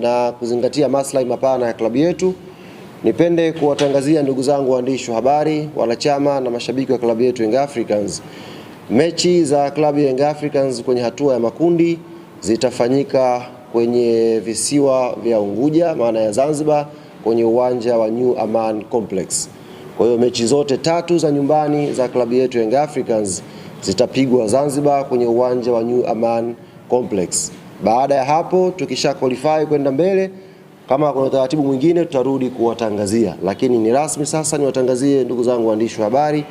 na kuzingatia maslahi mapana ya klabu yetu, nipende kuwatangazia ndugu zangu waandishi wa habari, wanachama na mashabiki wa klabu yetu Young Africans, mechi za klabu ya Young Africans kwenye hatua ya makundi zitafanyika kwenye visiwa vya Unguja, maana ya Zanzibar, kwenye uwanja wa New Aman Complex. Kwa hiyo mechi zote tatu za nyumbani za klabu yetu Young Africans zitapigwa Zanzibar kwenye uwanja wa New Aman Complex. Baada ya hapo tukisha qualify kwenda mbele, kama kuna taratibu mwingine tutarudi kuwatangazia, lakini ni rasmi sasa niwatangazie ndugu zangu waandishi wa habari,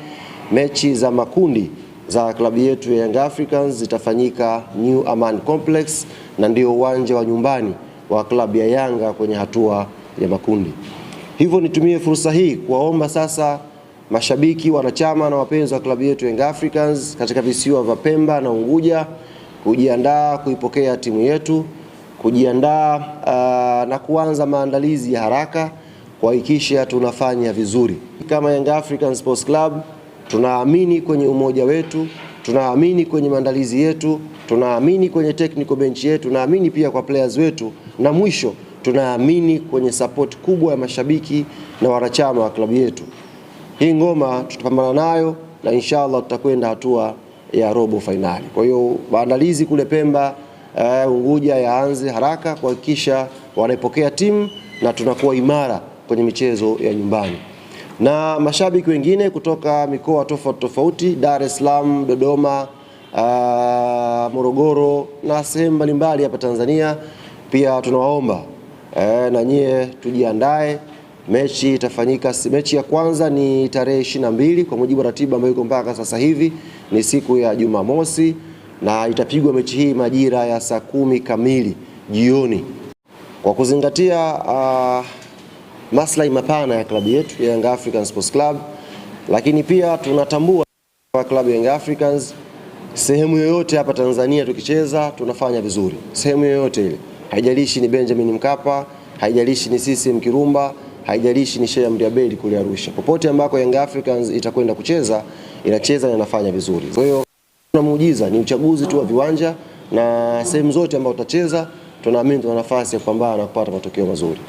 mechi za makundi za klabu yetu ya Young Africans zitafanyika New Aman Complex, na ndio uwanja wa nyumbani wa klabu ya Yanga kwenye hatua ya makundi. Hivyo nitumie fursa hii kuwaomba sasa mashabiki, wanachama na wapenzi wa klabu yetu Young Africans katika visiwa vya Pemba na Unguja kujiandaa kuipokea timu yetu, kujiandaa na kuanza maandalizi ya haraka kuhakikisha tunafanya vizuri. Kama Young African Sports Club tunaamini kwenye umoja wetu, tunaamini kwenye maandalizi yetu, tunaamini kwenye technical bench yetu, tunaamini pia kwa players wetu, na mwisho tunaamini kwenye support kubwa ya mashabiki na wanachama wa klabu yetu. Hii ngoma tutapambana nayo na inshallah tutakwenda hatua ya robo finali. Kwa hiyo maandalizi kule Pemba, Unguja yaanze haraka kuhakikisha wanaipokea timu na tunakuwa imara kwenye michezo ya nyumbani. Na mashabiki wengine kutoka mikoa tofauti, Dar es Salaam, Dodoma, Morogoro na sehemu mbalimbali hapa Tanzania, pia tunawaomba na nyie tujiandae. Mechi itafanyika, mechi ya kwanza ni tarehe 22 kwa mujibu wa ratiba ambayo iko mpaka sasa hivi, ni siku ya Jumamosi, na itapigwa mechi hii majira ya saa 10 kamili jioni. Kwa kuzingatia maslahi mapana ya klabu yetu ya Young African Sports Club, lakini pia tunatambua kwa klabu ya Young Africans sehemu yoyote hapa Tanzania tukicheza tunafanya vizuri. Sehemu yoyote ile, haijalishi ni Benjamin Mkapa, haijalishi ni CCM Kirumba, haijalishi ni Sheikh Amri Abeid kule Arusha. Popote ambako Young Africans itakwenda kucheza, inacheza na inafanya vizuri. Kwa hiyo tuna muujiza, ni uchaguzi tu wa viwanja, na sehemu zote ambazo tutacheza tunaamini tuna nafasi ya kupambana na kupata matokeo mazuri.